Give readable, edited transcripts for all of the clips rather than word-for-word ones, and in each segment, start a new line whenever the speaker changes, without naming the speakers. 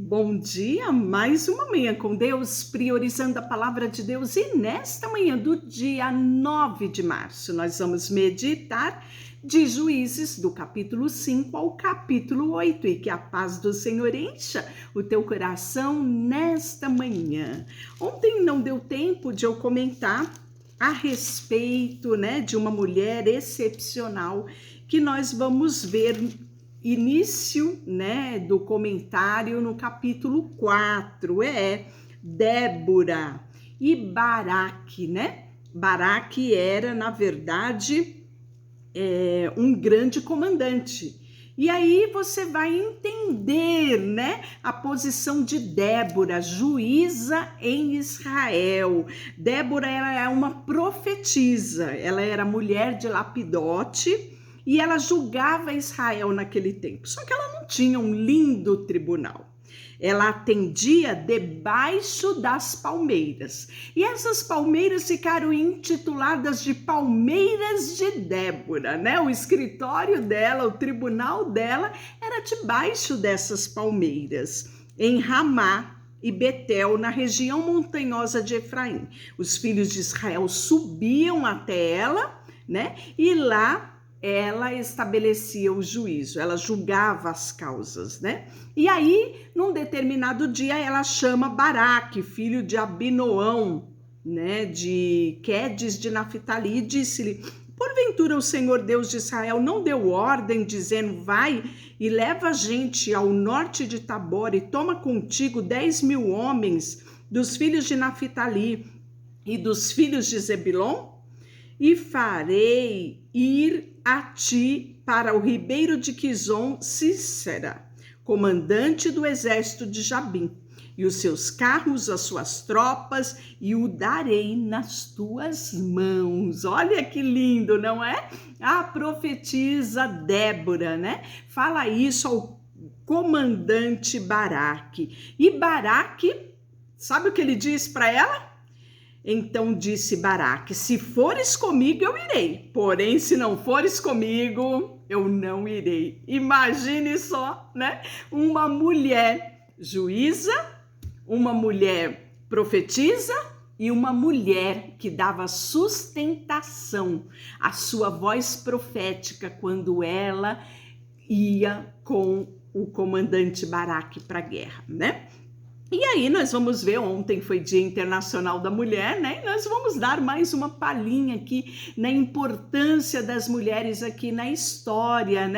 Bom dia, mais uma manhã com Deus, priorizando a palavra de Deus. E nesta manhã do dia 9 de março, nós vamos meditar de Juízes, do capítulo 5 ao capítulo 8. E que a paz do Senhor encha o teu coração nesta manhã. Ontem não deu tempo de eu comentar a respeito, de uma mulher excepcional que nós vamos ver início, do comentário no capítulo 4, Débora e Baraque, Baraque era, na verdade, um grande comandante. E aí você vai entender, a posição de Débora, juíza em Israel. Débora, ela é uma profetisa, ela era mulher de Lapidote, e ela julgava Israel naquele tempo. Só que ela não tinha um lindo tribunal. Ela atendia debaixo das palmeiras. E essas palmeiras ficaram intituladas de Palmeiras de Débora, O escritório dela, o tribunal dela era debaixo dessas palmeiras, em Ramá e Betel, na região montanhosa de Efraim. Os filhos de Israel subiam até ela, E lá ela estabelecia o juízo, ela julgava as causas, E aí, num determinado dia, ela chama Baraque, filho de Abinoão, de Quedes de Naphtali, e disse-lhe: porventura o Senhor Deus de Israel não deu ordem, dizendo: vai e leva a gente ao norte de Tabor e toma contigo 10.000 homens dos filhos de Naphtali e dos filhos de Zebulon? E farei ir a ti para o ribeiro de Quizon Sísera, comandante do exército de Jabim, e os seus carros, as suas tropas, e o darei nas tuas mãos. Olha que lindo, não é? A profetisa Débora, Fala isso ao comandante Baraque. E Baraque, sabe o que ele diz para ela? Então disse Baraque: se fores comigo, eu irei. Porém, se não fores comigo, eu não irei. Imagine só, Uma mulher juíza, uma mulher profetisa e uma mulher que dava sustentação à sua voz profética quando ela ia com o comandante Baraque para a guerra, E aí nós vamos ver, ontem foi Dia Internacional da Mulher, E nós vamos dar mais uma palhinha aqui na importância das mulheres aqui na história,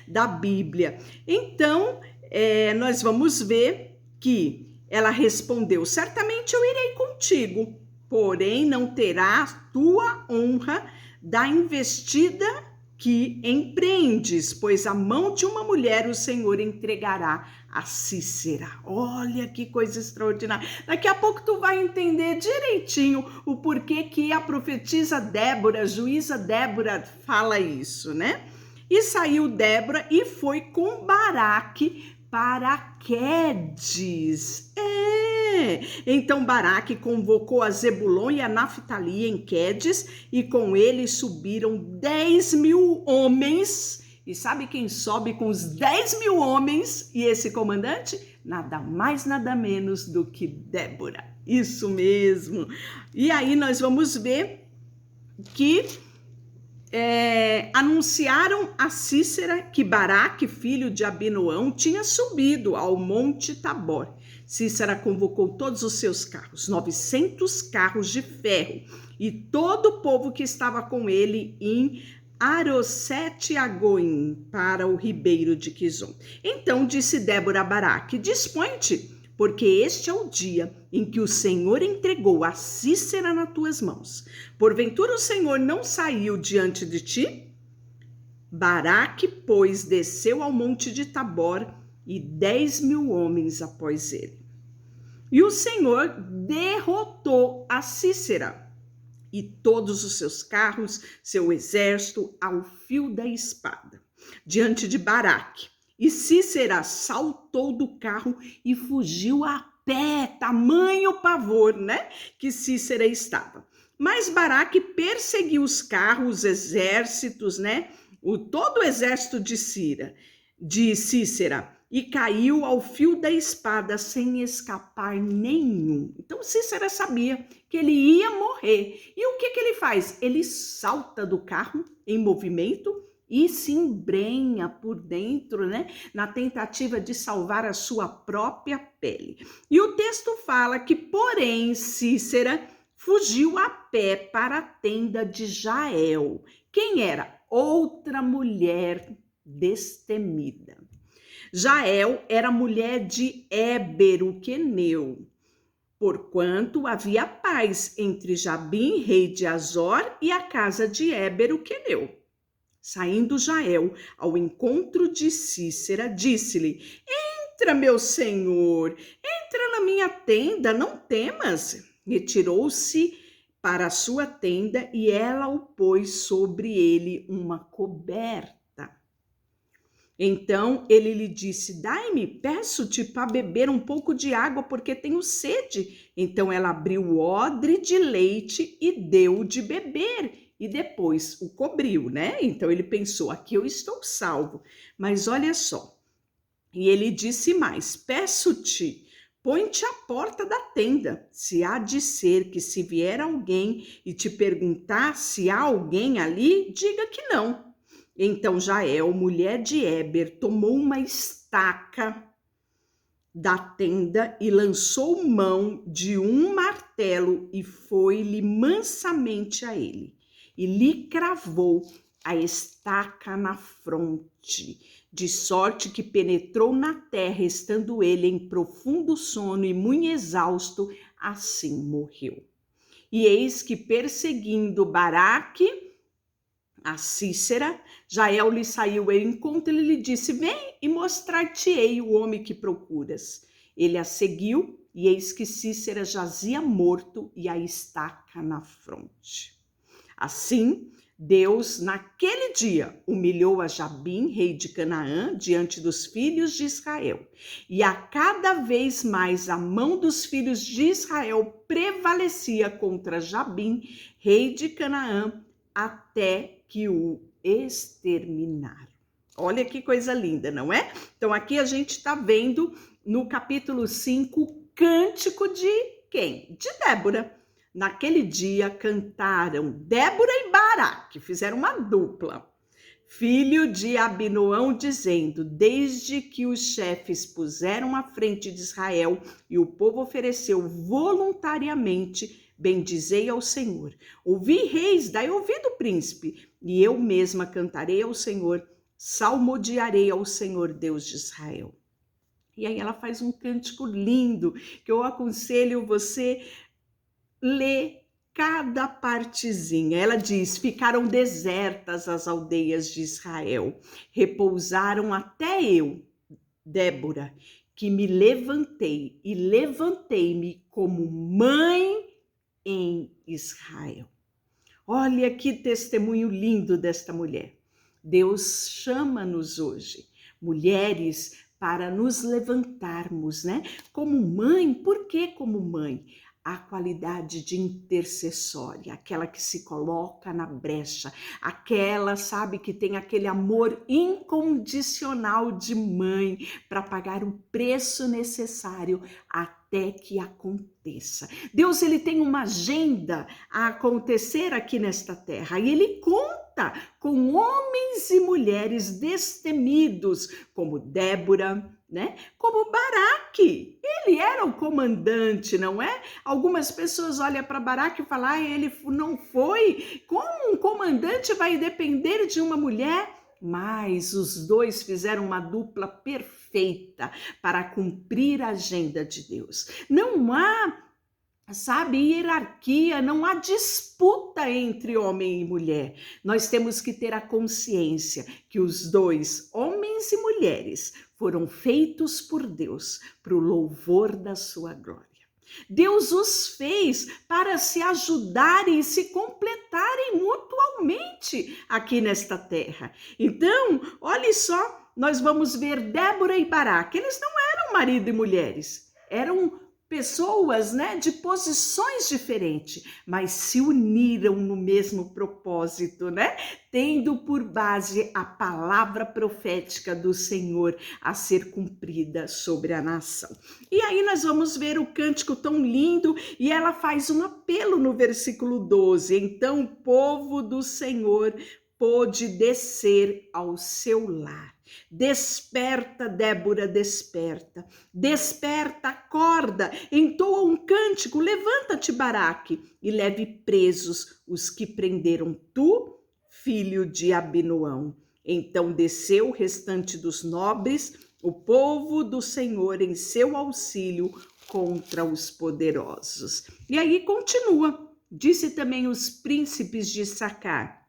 da Bíblia. Então, nós vamos ver que ela respondeu: certamente eu irei contigo, porém não terá tua honra da investida que empreendes, pois a mão de uma mulher o Senhor entregará a Sísera. Olha que coisa extraordinária. Daqui a pouco tu vai entender direitinho o porquê que a profetisa Débora, a juíza Débora, fala isso, E saiu Débora e foi com Baraque para Quedes. Então Baraque convocou a Zebulon e a Naphtali em Quedes, e com ele subiram 10.000 homens. E sabe quem sobe com os 10.000 homens e esse comandante? Nada mais, nada menos do que Débora. Isso mesmo. E aí nós vamos ver que anunciaram a Sísera que Baraque, filho de Abinoão, tinha subido ao monte Tabor. Sísera convocou todos os seus carros, 900 carros de ferro, e todo o povo que estava com ele em Arosete-Agoim, para o ribeiro de Quizon. Então disse Débora a Baraque: dispõe-te, porque este é o dia em que o Senhor entregou a Sísera nas tuas mãos. Porventura o Senhor não saiu diante de ti? Baraque, pois, desceu ao monte de Tabor, e 10.000 homens após ele. E o Senhor derrotou a Sísera e todos os seus carros, seu exército, ao fio da espada, diante de Baraque. E Sísera saltou do carro e fugiu a pé, tamanho pavor, que Sísera estava. Mas Baraque perseguiu os carros, os exércitos, todo o exército de Sísera, e caiu ao fio da espada sem escapar nenhum. Então Cícera sabia que ele ia morrer. E o que ele faz? Ele salta do carro em movimento e se embrenha por dentro, né, na tentativa de salvar a sua própria pele. E o texto fala que, porém, Cícera fugiu a pé para a tenda de Jael. Quem era? Outra mulher destemida. Jael era mulher de Éber, o queneu, porquanto havia paz entre Jabim, rei de Azor, e a casa de Éber, o queneu. Saindo Jael ao encontro de Cícera, disse-lhe: entra, meu senhor, entra na minha tenda, não temas. Retirou-se para a sua tenda e ela o pôs sobre ele uma coberta. Então ele lhe disse: dai-me, peço-te para beber um pouco de água, porque tenho sede. Então ela abriu o odre de leite e deu de beber, e depois o cobriu, né? Então ele pensou: aqui eu estou salvo. Mas olha só, e ele disse mais: peço-te, põe-te à porta da tenda, se há de ser que se vier alguém e te perguntar se há alguém ali, diga que não. Então Jael, mulher de Éber, tomou uma estaca da tenda e lançou mão de um martelo e foi-lhe mansamente a ele. E lhe cravou a estaca na fronte, de sorte que penetrou na terra, estando ele em profundo sono e muito exausto, assim morreu. E eis que, perseguindo Baraque, a Cícera, Jael lhe saiu ao encontro e lhe disse: vem e mostrar-te-ei o homem que procuras. Ele a seguiu e eis que Cícera jazia morto e a estaca na fronte. Assim, Deus, naquele dia, humilhou a Jabim, rei de Canaã, diante dos filhos de Israel. E a cada vez mais a mão dos filhos de Israel prevalecia contra Jabim, rei de Canaã, até que o exterminaram. Olha que coisa linda, não é? Então aqui a gente está vendo no capítulo 5 o cântico de quem? De Débora. Naquele dia cantaram Débora e Baraque, fizeram uma dupla. Filho de Abinoão, dizendo: desde que os chefes puseram à frente de Israel e o povo ofereceu voluntariamente, bendizei ao Senhor. Ouvi, reis, dai ouvido, príncipe, e eu mesma cantarei ao Senhor, salmodiarei ao Senhor, Deus de Israel. E aí ela faz um cântico lindo, que eu aconselho você ler cada partezinha. Ela diz: ficaram desertas as aldeias de Israel, repousaram até eu, Débora, que me levantei e levantei-me como mãe em Israel. Olha que testemunho lindo desta mulher. Deus chama-nos hoje, mulheres, para nos levantarmos, né? Como mãe. Por que como mãe? A qualidade de intercessória, aquela que se coloca na brecha, aquela, sabe, que tem aquele amor incondicional de mãe para pagar o preço necessário até que aconteça. Deus, ele tem uma agenda a acontecer aqui nesta terra e ele conta com homens e mulheres destemidos, como Débora, né? Como Baraque. Ele era o comandante, não é? Algumas pessoas olham para Baraque e falam: ele não foi. Como um comandante vai depender de uma mulher? Mas os dois fizeram uma dupla perfeita para cumprir a agenda de Deus. Não há, sabe, hierarquia, não há disputa entre homem e mulher. Nós temos que ter a consciência que os dois, homens e mulheres, foram feitos por Deus para o louvor da sua glória. Deus os fez para se ajudarem e se completarem mutuamente aqui nesta terra. Então, olhe só, nós vamos ver Débora e Baraque. Eles não eram marido e mulheres, eram pessoas, né, de posições diferentes, mas se uniram no mesmo propósito, né? Tendo por base a palavra profética do Senhor a ser cumprida sobre a nação. E aí nós vamos ver o cântico tão lindo e ela faz um apelo no versículo 12. Então o povo do Senhor pôde descer ao seu lar. Desperta, Débora, desperta. Desperta, acorda, entoa um cântico, levanta-te, Baraque, e leve presos os que prenderam tu, filho de Abinoão. Então desceu o restante dos nobres, o povo do Senhor em seu auxílio contra os poderosos. E aí continua, disse também os príncipes de Issacar,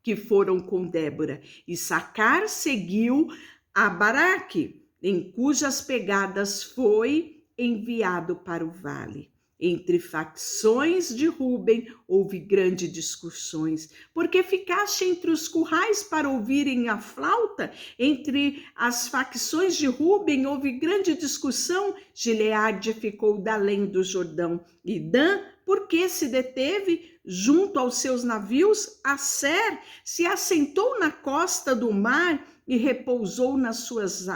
que foram com Débora. Issacar seguiu a Baraque, em cujas pegadas foi enviado para o vale. Entre facções de Ruben houve grandes discussões. Porque ficaste entre os currais para ouvirem a flauta? Entre as facções de Ruben houve grande discussão. Gileade ficou da além do Jordão. E Dan, por que se deteve junto aos seus navios? Asser se assentou na costa do mar e repousou nas suas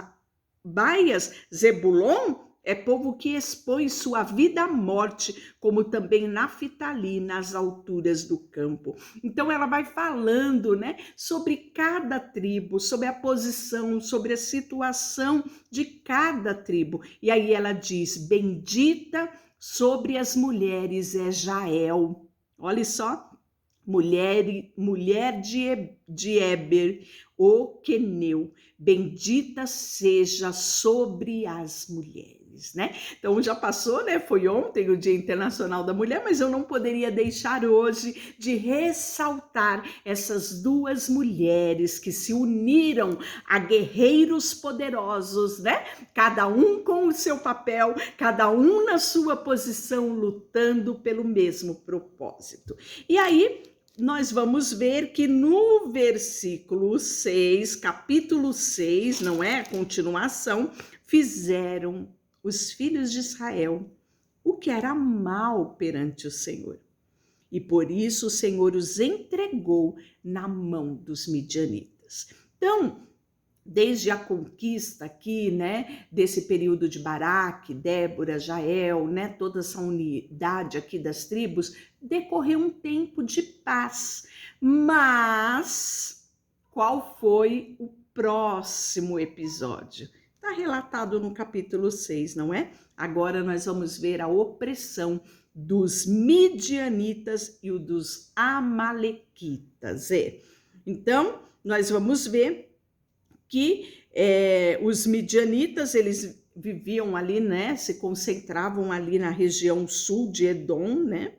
baias. Zebulon é povo que expõe sua vida à morte, como também Naftali nas alturas do campo. Então ela vai falando, né, sobre cada tribo, sobre a posição, sobre a situação de cada tribo. E aí ela diz: bendita sobre as mulheres é Jael. Olha só, mulher de Eber, o queneu, bendita seja sobre as mulheres, né? Então já passou, né? Foi ontem o Dia Internacional da Mulher, mas eu não poderia deixar hoje de ressaltar essas duas mulheres que se uniram a guerreiros poderosos, né? Cada um com o seu papel, cada um na sua posição, lutando pelo mesmo propósito. E aí nós vamos ver que no versículo 6, capítulo 6, não é? Continuação, fizeram os filhos de Israel o que era mal perante o Senhor. E por isso o Senhor os entregou na mão dos midianitas. Então, desde a conquista aqui, né, desse período de Baraque, Débora, Jael, né, toda essa unidade aqui das tribos, decorreu um tempo de paz. Mas qual foi o próximo episódio? Está relatado no capítulo 6, não é? Agora nós vamos ver a opressão dos midianitas e o dos amalequitas. Então, nós vamos ver que os midianitas, eles viviam ali, né, se concentravam ali na região sul de Edom, né,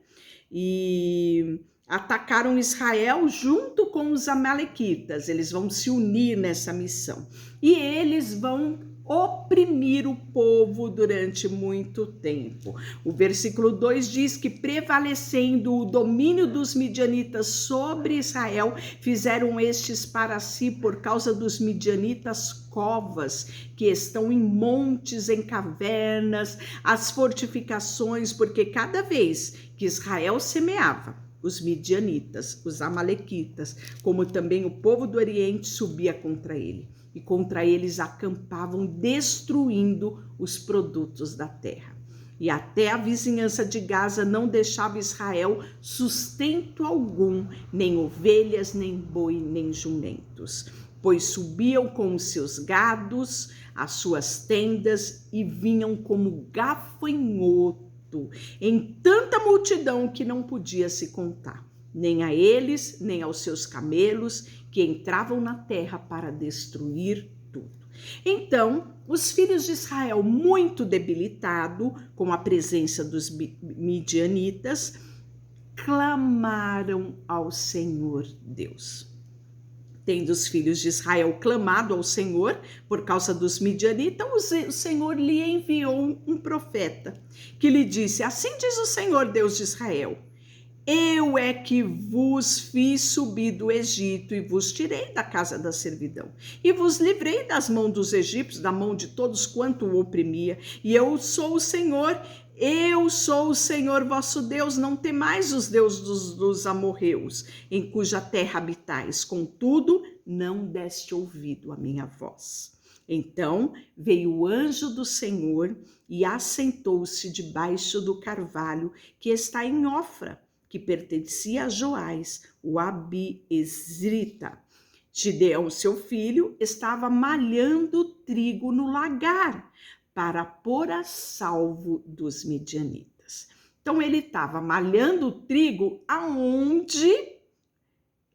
e atacaram Israel junto com os amalequitas. Eles vão se unir nessa missão e eles vão oprimir o povo durante muito tempo. O versículo 2 diz que, prevalecendo o domínio dos midianitas sobre Israel, fizeram estes para si, por causa dos midianitas, covas que estão em montes, em cavernas, as fortificações, porque cada vez que Israel semeava, os midianitas, os amalequitas, como também o povo do Oriente, subia contra ele. E contra eles acampavam, destruindo os produtos da terra. E até a vizinhança de Gaza não deixava Israel sustento algum, nem ovelhas, nem boi, nem jumentos, pois subiam com os seus gados, as suas tendas, e vinham como gafanhoto, em tanta multidão que não podia se contar, nem a eles, nem aos seus camelos, que entravam na terra para destruir tudo. Então, os filhos de Israel, muito debilitados com a presença dos midianitas, clamaram ao Senhor Deus. Tendo os filhos de Israel clamado ao Senhor por causa dos midianitas, o Senhor lhe enviou um profeta que lhe disse: assim diz o Senhor Deus de Israel: Eu é que vos fiz subir do Egito e vos tirei da casa da servidão e vos livrei das mãos dos egípcios, da mão de todos quanto o oprimia. E eu sou o Senhor vosso Deus, não temais os deuses dos amorreus, em cuja terra habitais. Contudo, não deste ouvido à minha voz. Então veio o anjo do Senhor e assentou-se debaixo do carvalho que está em Ofra, que pertencia a Joás, o Abiezrita. Gideão, seu filho, estava malhando trigo no lagar para pôr a salvo dos midianitas. Então ele estava malhando trigo aonde?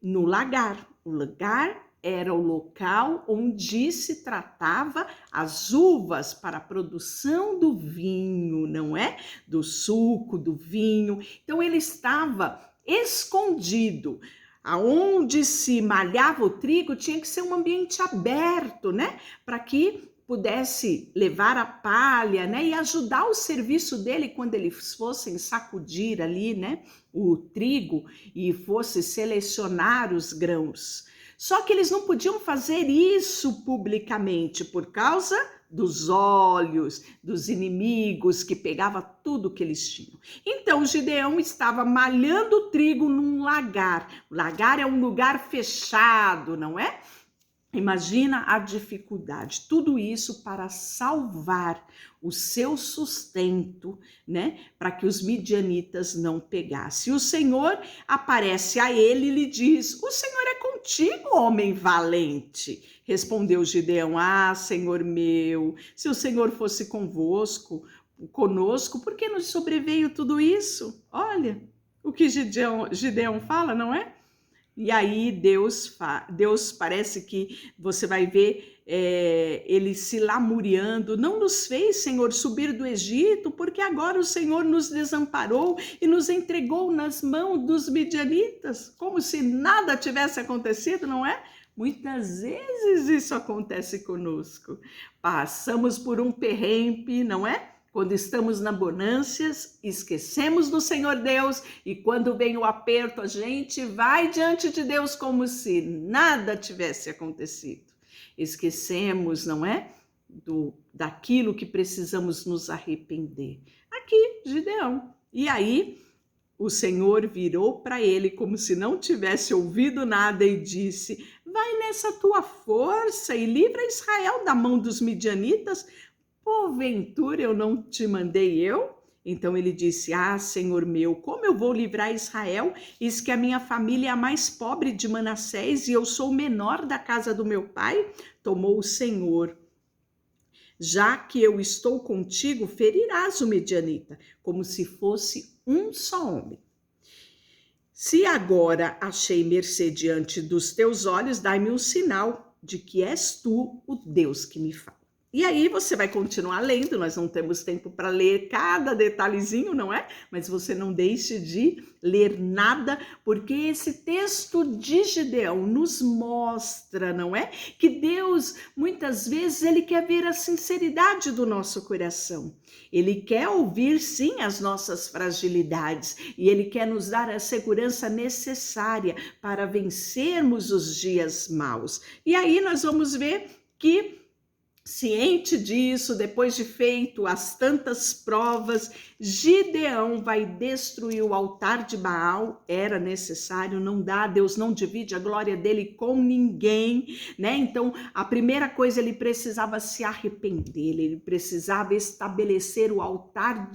No lagar. O lagar era o local onde se tratava as uvas para a produção do vinho, não é? Do suco, do vinho. Então ele estava escondido. Aonde se malhava o trigo tinha que ser um ambiente aberto, né? Para que pudesse levar a palha, né? E ajudar o serviço dele quando eles fossem sacudir ali, né? O trigo e fosse selecionar os grãos. Só que eles não podiam fazer isso publicamente por causa dos olhos, dos inimigos que pegava tudo que eles tinham. Então Gideão estava malhando trigo num lagar. O lagar é um lugar fechado, não é? Imagina a dificuldade, tudo isso para salvar o seu sustento, né? Para que os midianitas não pegassem. O Senhor aparece a ele e lhe diz: o Senhor é contigo, homem valente. Respondeu Gideão: ah, Senhor meu, se o Senhor fosse conosco, por que nos sobreveio tudo isso? Olha o que Gideão fala, não é? E aí Deus parece que você vai ver ele se lamuriando. Não nos fez, Senhor, subir do Egito, porque agora o Senhor nos desamparou e nos entregou nas mãos dos midianitas, como se nada tivesse acontecido, não é? Muitas vezes isso acontece conosco. Passamos por um perrengue, não é? Quando estamos na bonâncias, esquecemos do Senhor Deus e quando vem o aperto, a gente vai diante de Deus como se nada tivesse acontecido. Esquecemos, não é? Daquilo que precisamos nos arrepender. Aqui, Gideão. E aí, o Senhor virou para ele como se não tivesse ouvido nada e disse: vai nessa tua força e livra Israel da mão dos midianitas. Porventura eu não te mandei eu? Então ele disse: ah, Senhor meu, como eu vou livrar Israel? Eis que a minha família é a mais pobre de Manassés e eu sou o menor da casa do meu pai. Tomou o Senhor: já que eu estou contigo, ferirás o midianita, como se fosse um só homem. Se agora achei mercê diante dos teus olhos, dai-me um sinal de que és tu o Deus que me fala. E aí você vai continuar lendo, nós não temos tempo para ler cada detalhezinho, não é? Mas você não deixe de ler nada, porque esse texto de Gideão nos mostra, não é? Que Deus, muitas vezes, ele quer ver a sinceridade do nosso coração. Ele quer ouvir, sim, as nossas fragilidades e ele quer nos dar a segurança necessária para vencermos os dias maus. E aí nós vamos ver que, ciente disso, depois de feito as tantas provas, Gideão vai destruir o altar de Baal. Era necessário, não dá, Deus não divide a glória dele com ninguém, né? Então, a primeira coisa, ele precisava se arrepender, ele precisava estabelecer o altar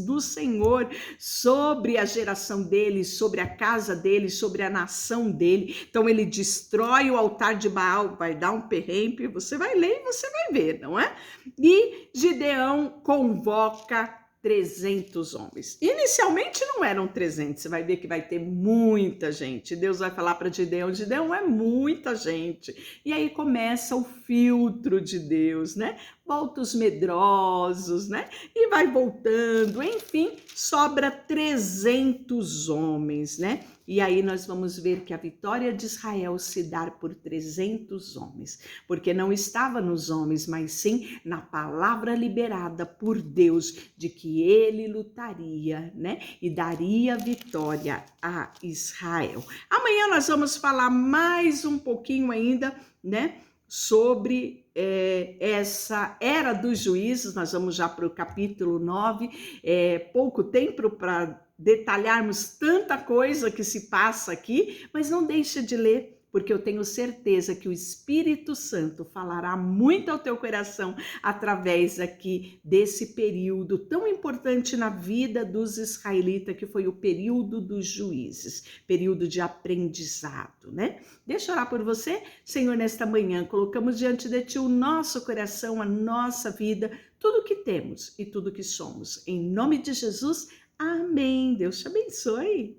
do Senhor sobre a geração dele, sobre a casa dele, sobre a nação dele. Então, ele destrói o altar de Baal, vai dar um perrengue, você vai ler e você vai ver, não é? E Gideão convoca 300 homens. Inicialmente não eram 300, você vai ver que vai ter muita gente. Deus vai falar para Gideão: Gideão, é muita gente. E aí começa o filtro de Deus, né? Volta os medrosos, né? E vai voltando, enfim, sobra 300 homens, né? E aí nós vamos ver que a vitória de Israel se dá por 300 homens, porque não estava nos homens, mas sim na palavra liberada por Deus de que ele lutaria, né? E daria vitória a Israel. Amanhã nós vamos falar mais um pouquinho ainda, né? Sobre essa era dos juízes, nós vamos já para o capítulo 9, pouco tempo para detalharmos tanta coisa que se passa aqui, mas não deixe de ler, porque eu tenho certeza que o Espírito Santo falará muito ao teu coração através aqui desse período tão importante na vida dos israelitas, que foi o período dos juízes, período de aprendizado, né? Deixa eu orar por você, Senhor, nesta manhã, colocamos diante de Ti o nosso coração, a nossa vida, tudo que temos e tudo que somos. Em nome de Jesus, amém. Deus te abençoe.